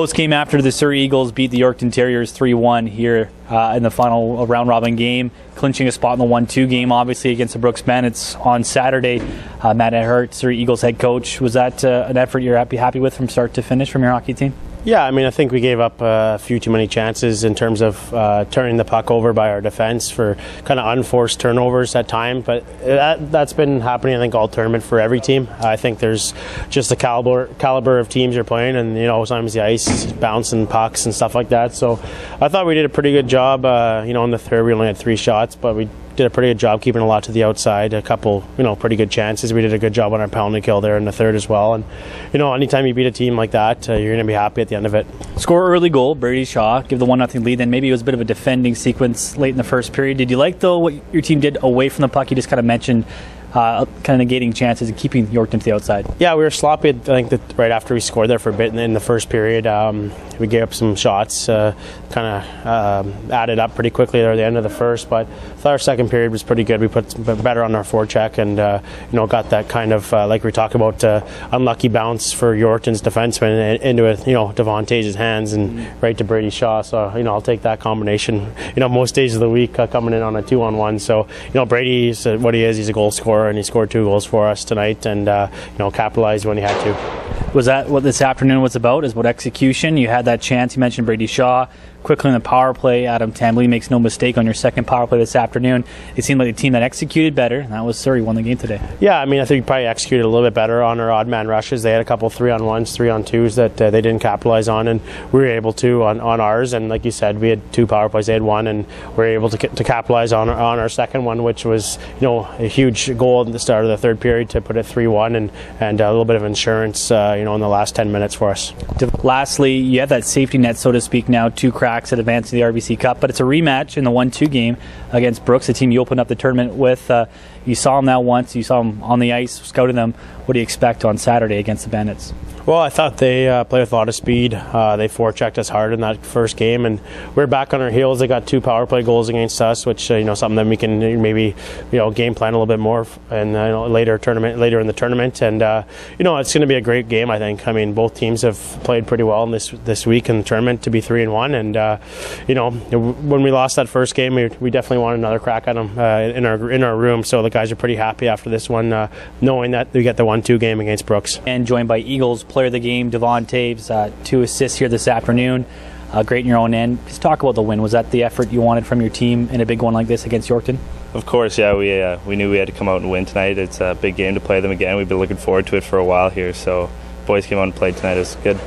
Post game after the Surrey Eagles beat the Yorkton Terriers 3-1 here in the final round-robin game, clinching a spot in the 1-2 game, obviously, against the Brooks Bandits on Saturday. Matt Ehrhardt, Surrey Eagles head coach, was that an effort you're happy with from start to finish from your hockey team? Yeah, I mean, I think we gave up a few too many chances in terms of turning the puck over by our defense for kind of unforced turnovers at times, but that's been happening, I think, all tournament for every team. I think there's just the caliber of teams you're playing, and sometimes the ice is bouncing pucks and stuff like that. So I thought we did a pretty good job. In the third we only had 3 shots, but we did a pretty good job keeping a lot to the outside. A couple, pretty good chances. We did a good job on our penalty kill there in the third as well. And anytime you beat a team like that, you're going to be happy at the end of it. Score early goal, Brady Shaw, give the 1-0 lead. Then maybe it was a bit of a defending sequence late in the first period. Did you like though what your team did away from the puck? You just kind of mentioned kind of negating chances and keeping Yorkton to the outside. Yeah, we were sloppy. I think that right after we scored there for a bit in the first period, we gave up some shots, added up pretty quickly there at the end of the first. But I thought our second period was pretty good. We put better on our forecheck and got that kind of like we talked about unlucky bounce for Yorkton's defenseman into Devon Tage's hands and right to Brady Shaw. So I'll take that combination. Most days of the week coming in on a 2-on-1. So Brady is what he is. He's a goal scorer, and he scored 2 goals for us tonight, and capitalized when he had to. Was that what this afternoon was about? Is about execution? You had that chance. You mentioned Brady Shaw. Quickly in the power play, Adam Tambly makes no mistake on your second power play this afternoon. It seemed like a team that executed better, and that was Surrey won the game today. Yeah, I mean, I think we probably executed a little bit better on our odd man rushes. They had a couple 3-on-1s, 3-on-2s that they didn't capitalize on, and we were able to on ours. And like you said, we had 2 power plays, they had 1, and we were able to capitalize on our second one, which was a huge goal at the start of the third period to put it 3-1 and a little bit of insurance in the last 10 minutes for us. Lastly, you have that safety net, so to speak, now 2 cracks at advance to the RBC Cup, but it's a rematch in the 1-2 game against Brooks, a team you opened up the tournament with. You saw them now once, you saw them on the ice, scouted them. What do you expect on Saturday against the Bandits? Well, I thought they played with a lot of speed. They forechecked us hard in that first game, and we're back on our heels. They got 2 power play goals against us, which something that we can maybe game plan a little bit more and later in the tournament. And it's going to be a great game, I think. I mean, both teams have played pretty well in this week in the tournament to be 3-1. And when we lost that first game, we definitely wanted another crack at them in our room. So the guys are pretty happy after this one, knowing that we get the 1-2 game against Brooks. And joined by Eagles player of the game, Devon Taves, 2 assists here this afternoon. Great in your own end. Just talk about the win. Was that the effort you wanted from your team in a big one like this against Yorkton? Of course, yeah. We knew we had to come out and win tonight. It's a big game to play them again. We've been looking forward to it for a while here. So boys came out and played tonight. It was good.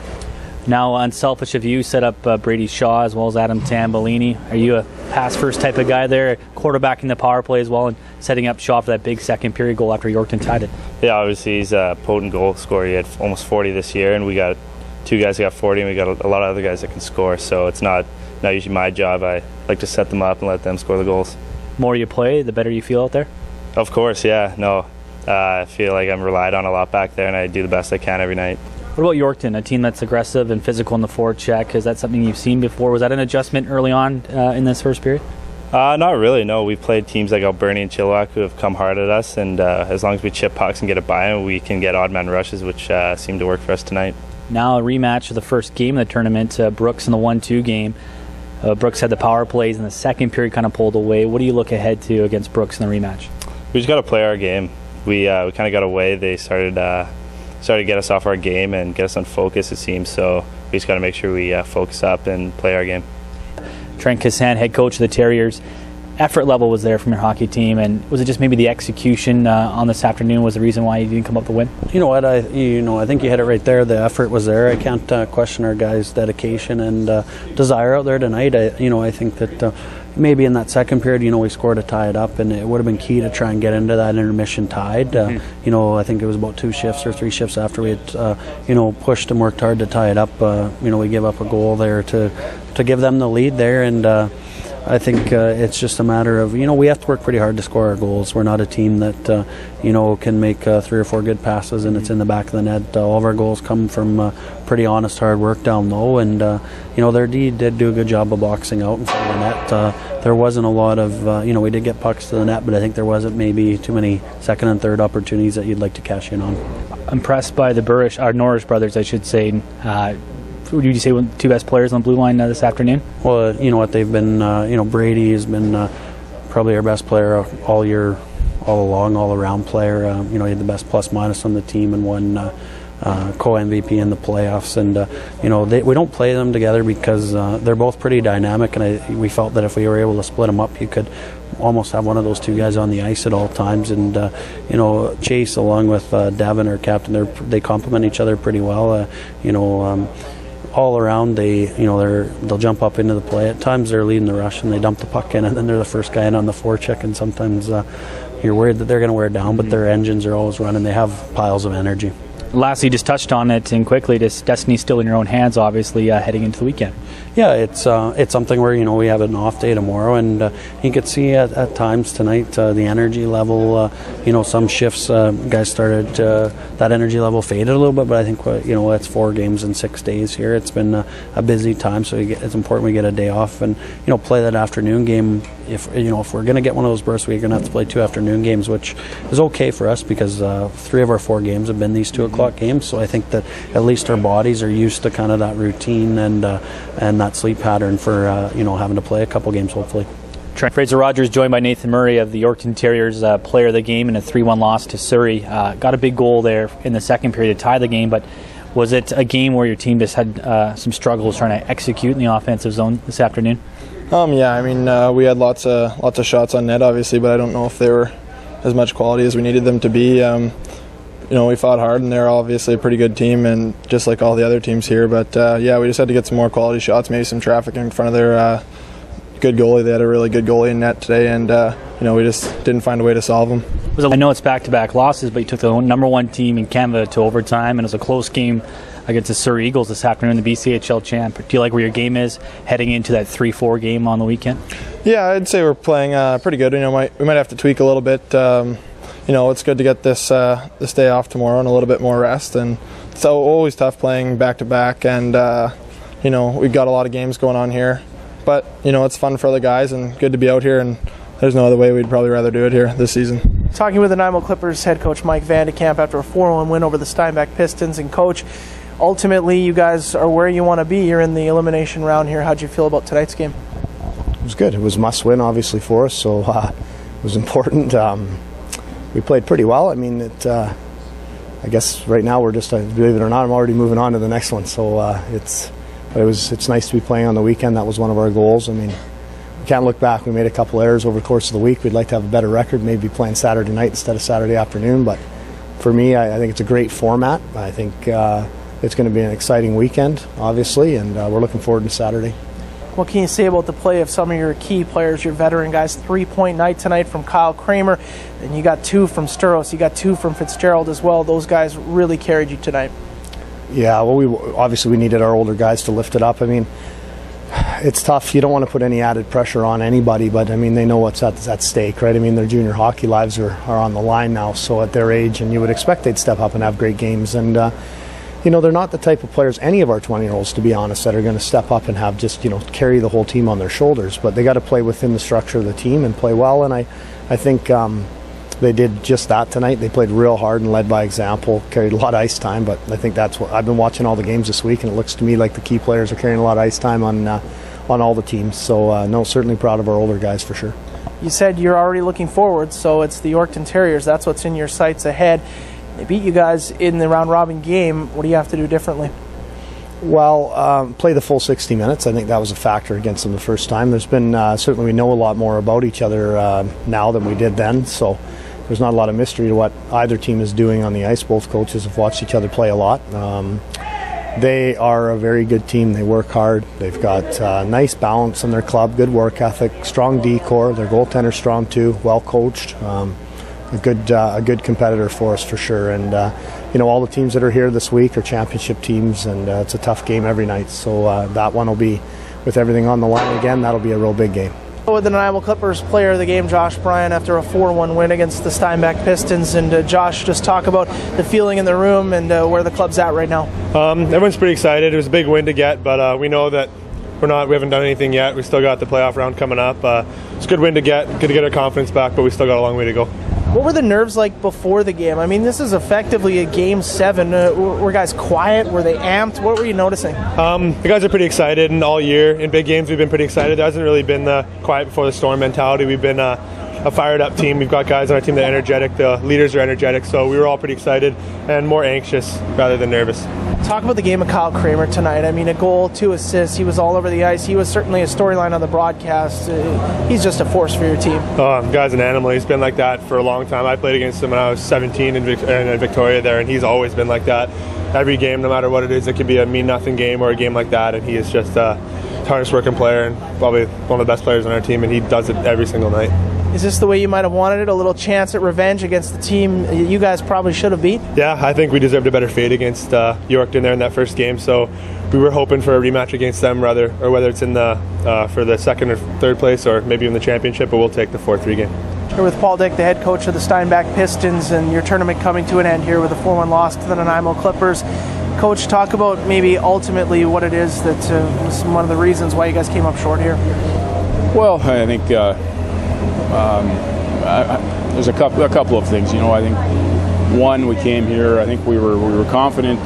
Now, unselfish of you, set up Brady Shaw as well as Adam Tambellini. Are you a pass-first type of guy there, quarterbacking the power play as well, and setting up Shaw for that big second period goal after Yorkton tied it? Yeah, obviously he's a potent goal scorer. He had almost 40 this year, and we got 2 guys that got 40, and we got a lot of other guys that can score. So it's not usually my job. I like to set them up and let them score the goals. The more you play, the better you feel out there? Of course, yeah. No, I feel like I'm relied on a lot back there, and I do the best I can every night. What about Yorkton, a team that's aggressive and physical in the forecheck? Is that something you've seen before? Was that an adjustment early on in this first period? Not really, no. We've played teams like Alberni and Chilliwack who have come hard at us, and as long as we chip pucks and get it by them, we can get odd man rushes, which seem to work for us tonight. Now a rematch of the first game of the tournament, Brooks in the 1-2 game. Brooks had the power plays in the second period, kind of pulled away. What do you look ahead to against Brooks in the rematch? We just got to play our game. We kind of got away. They started to get us off our game and get us unfocused, it seems. So we just got to make sure we focus up and play our game. Trent Cassan, head coach of the Terriers. Effort level was there from your hockey team, and was it just maybe the execution on this afternoon was the reason why you didn't come up to win? You know what, I think you hit it right there. The effort was there. I can't question our guys' dedication and desire out there tonight. I think that maybe in that second period, we scored to tie it up, and it would have been key to try and get into that intermission tied. I think it was about 2 shifts or 3 shifts after we had, pushed and worked hard to tie it up. We gave up a goal there to give them the lead there, and I think it's just a matter of, we have to work pretty hard to score our goals. We're not a team that, can make 3 or 4 good passes and it's in the back of the net. All of our goals come from pretty honest hard work down low, and, their D did do a good job of boxing out in front of the net. There wasn't a lot of, we did get pucks to the net, but I think there wasn't maybe too many second and third opportunities that you'd like to cash in on. Impressed by the Norris brothers, I should say. would you say, two best players on the blue line this afternoon? Well, you know what, they've been, Brady has been probably our best player all year, all along, all-around player. He had the best plus-minus on the team and won co-MVP in the playoffs. And, we don't play them together because they're both pretty dynamic, and we felt that if we were able to split them up, you could almost have one of those two guys on the ice at all times. And Chase, along with Devin, our captain, they complement each other pretty well. All around, they'll jump up into the play. At times they're leading the rush and they dump the puck in, and then they're the first guy in on the forecheck. And sometimes you're worried that they're going to wear down, but their engines are always running. They have piles of energy. Lastly, just touched on it and quickly, Destiny's still in your own hands, obviously, heading into the weekend. Yeah, it's something where we have an off day tomorrow, and you could see at times tonight the energy level. Some shifts guys started that energy level faded a little bit, but I think it's 4 games in 6 days here. It's been a busy time, so it's important we get a day off and play that afternoon game. If we're going to get one of those bursts, we're going to have to play 2 afternoon games, which is okay for us because 3 of our 4 games have been these 2 o'clock games. So I think that at least our bodies are used to kind of that routine and that sleep pattern for having to play a couple games hopefully. Fraser Rogers joined by Nathan Murray of the Yorkton Terriers, player of the game in a 3-1 loss to Surrey. Got a big goal there in the second period to tie the game, but was it a game where your team just had some struggles trying to execute in the offensive zone this afternoon? We had lots of shots on net, obviously, but I don't know if they were as much quality as we needed them to be. We fought hard, and they're obviously a pretty good team, and just like all the other teams here. But we just had to get some more quality shots, maybe some traffic in front of their good goalie. They had a really good goalie in net today, and we just didn't find a way to solve them. I know it's back-to-back losses, but you took the number 1 team in Canada to overtime, and it was a close game against the Surrey Eagles this afternoon, the BCHL champ. Do you like where your game is heading into that 3-4 game on the weekend? Yeah, I'd say we're playing pretty good. We might have to tweak a little bit. It's good to get this day off tomorrow and a little bit more rest. And it's always tough playing back-to-back, and we've got a lot of games going on here. But it's fun for the guys and good to be out here. And there's no other way. We'd probably rather do it here this season. Talking with the Nanaimo Clippers head coach Mike Vandekamp after a 4-1 win over the Steinbach Pistons. And coach, ultimately you guys are where you want to be. You're in the elimination round here. How'd you feel about tonight's game? It was good. It was must win, obviously, for us, so it was important. We played pretty well. I guess right now we're just, believe it or not, I'm already moving on to the next one. So it's nice to be playing on the weekend. That was one of our goals. We can't look back. We made a couple errors over the course of the week. We'd like to have a better record, maybe playing Saturday night instead of Saturday afternoon. But for me, I think it's a great format. I think it's going to be an exciting weekend, obviously, and we're looking forward to Saturday. What can you say about the play of some of your key players, your veteran guys? 3-point night tonight from Kyle Kramer, and you got 2 from Sturos, you got 2 from Fitzgerald as well. Those guys really carried you tonight. Yeah, well, we needed our older guys to lift it up. It's tough. You don't want to put any added pressure on anybody, but they know what's at stake, right? Their junior hockey lives are on the line now, so at their age, and you would expect they'd step up and have great games. And they're not the type of players, any of our 20-year-olds, to be honest, that are going to step up and have just carry the whole team on their shoulders. But they got to play within the structure of the team and play well. And I think they did just that tonight. They played real hard and led by example, carried a lot of ice time. But I think that's what I've been watching all the games this week, and it looks to me like the key players are carrying a lot of ice time on all the teams. So no, certainly proud of our older guys for sure. You said you're already looking forward, so it's the Yorkton Terriers. That's what's in your sights ahead. They beat you guys in the round-robin game. What do you have to do differently? Well, play the full 60 minutes. I think that was a factor against them the first time. There's been certainly we know a lot more about each other now than we did then, so there's not a lot of mystery to what either team is doing on the ice. Both coaches have watched each other play a lot. They are a very good team. They work hard. They've got nice balance in their club, good work ethic, strong D-core. Their goaltender's strong too, well coached. A good competitor for us for sure. And all the teams that are here this week are championship teams, and it's a tough game every night. So that one will be, with everything on the line again, that'll be a real big game. With the Nanaimo Clippers player of the game, Josh Bryan, after a 4-1 win against the Steinbach Pistons. And Josh, just talk about the feeling in the room and where the club's at right now. Everyone's pretty excited. It was a big win to get, but we know that we haven't done anything yet. We still got the playoff round coming up. It's a good win to get, good to get our confidence back, but we still got a long way to go. What were the nerves like before the game? I mean, this is effectively a Game 7. Were guys quiet? Were they amped? What were you noticing? The guys are pretty excited, and all year in big games we've been pretty excited. There hasn't really been the quiet before the storm mentality. We've been a fired up team. We've got guys on our team that are energetic. The leaders are energetic, so we were all pretty excited and more anxious rather than nervous. Talk about the game of Kyle Kramer tonight. I mean, a goal, 2 assists. He was all over the ice. He was certainly a storyline on the broadcast. He's just a force for your team. Guy's an animal. He's been like that for a long time. I played against him when I was 17 in Victoria there, and he's always been like that. Every game, no matter what it is, it could be a mean-nothing game or a game like that, and he is just a hardest-working player and probably one of the best players on our team, and he does it every single night. Is this the way you might have wanted it? A little chance at revenge against the team you guys probably should have beat? Yeah, I think we deserved a better fate against Yorkton there in that first game. So we were hoping for a rematch against them, whether it's in the for the second or third place, or maybe in the championship. But we'll take the 4-3 game. We're with Paul Dick, the head coach of the Steinbach Pistons, and your tournament coming to an end here with a 4-1 loss to the Nanaimo Clippers. Coach, talk about maybe ultimately what it is that was one of the reasons why you guys came up short here. Well, I think. There's a couple of things. I think one, we came here. I think we were confident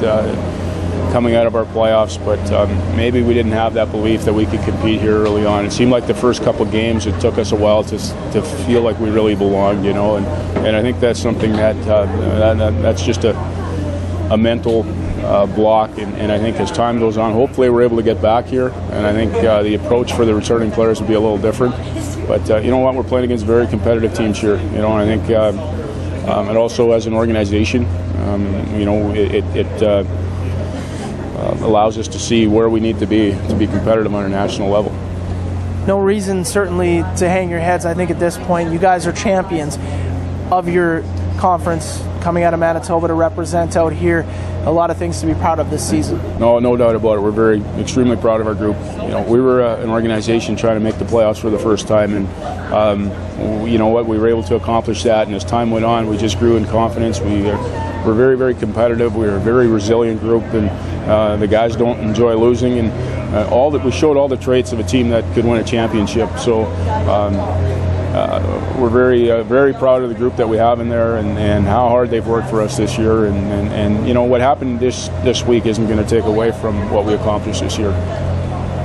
coming out of our playoffs, but maybe we didn't have that belief that we could compete here early on. It seemed like the first couple of games, it took us a while to feel like we really belonged. And I think that's something that's just a mental block, and I think as time goes on, hopefully we're able to get back here, and I think the approach for the returning players will be a little different. But you know what, we're playing against very competitive teams here, and I think and also as an organization, it allows us to see where we need to be competitive on a national level. No reason certainly to hang your heads. I think at this point you guys are champions of your conference, coming out of Manitoba to represent out here. A lot of things to be proud of this season. No doubt about it. We're extremely proud of our group. We were an organization trying to make the playoffs for the first time, and you know what, we were able to accomplish that. And as time went on, we just grew in confidence. We're very, very competitive. We're a very resilient group, and the guys don't enjoy losing. And we showed all the traits of a team that could win a championship. So. We're very proud of the group that we have in there, and how hard they've worked for us this year. And what happened this week isn't going to take away from what we accomplished this year.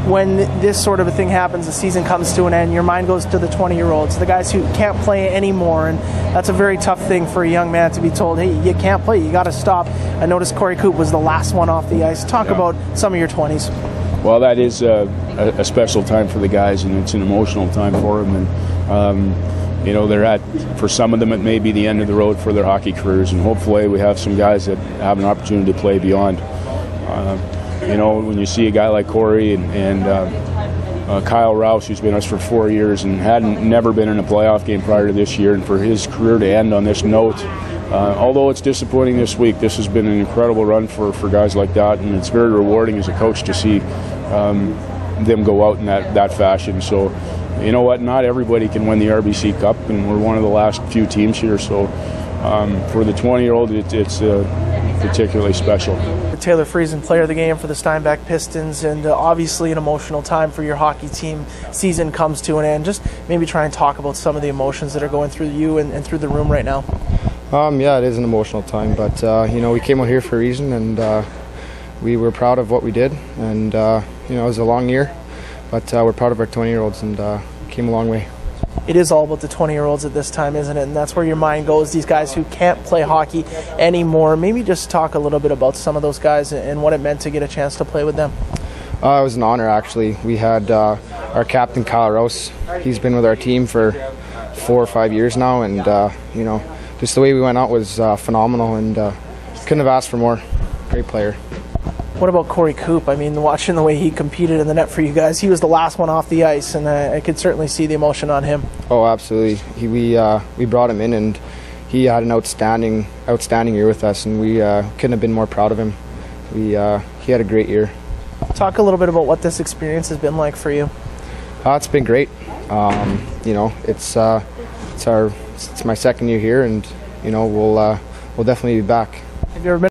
When this sort of a thing happens, the season comes to an end, your mind goes to the 20-year-olds, the guys who can't play anymore, and that's a very tough thing for a young man to be told, hey, you can't play, you got to stop. I noticed Corey Coop was the last one off the ice. Talk about some of your 20s. Well, that is a special time for the guys, and it's an emotional time for them. And for some of them, it may be the end of the road for their hockey careers, and hopefully we have some guys that have an opportunity to play beyond. When you see a guy like Corey and Kyle Rouse, who's been with us for 4 years and never been in a playoff game prior to this year, and for his career to end on this note, although it's disappointing this week, this has been an incredible run for guys like that, and it's very rewarding as a coach to see them go out in that fashion. So, you know what, not everybody can win the RBC Cup, and we're one of the last few teams here. So for the 20-year-old, it's particularly special. Taylor Friesen, player of the game for the Steinbach Pistons, and obviously an emotional time for your hockey team. Season comes to an end. Just maybe try and talk about some of the emotions that are going through you and through the room right now. Yeah, it is an emotional time, but we came out here for a reason, and we were proud of what we did, and it was a long year, but we're proud of our 20-year-olds, and came a long way. It is all about the 20-year-olds at this time, isn't it? And that's where your mind goes, these guys who can't play hockey anymore. Maybe just talk a little bit about some of those guys and what it meant to get a chance to play with them. It was an honor, actually. We had our captain, Kyle Rouse. He's been with our team for 4 or 5 years now, and just the way we went out was phenomenal, and couldn't have asked for more. Great player. What about Corey Coop? I mean, watching the way he competed in the net for you guys, he was the last one off the ice, and I could certainly see the emotion on him. Oh, absolutely. We brought him in, and he had an outstanding year with us, and we couldn't have been more proud of him. He had a great year. Talk a little bit about what this experience has been like for you. It's been great. It's my second year here, and we'll definitely be back. Have you ever been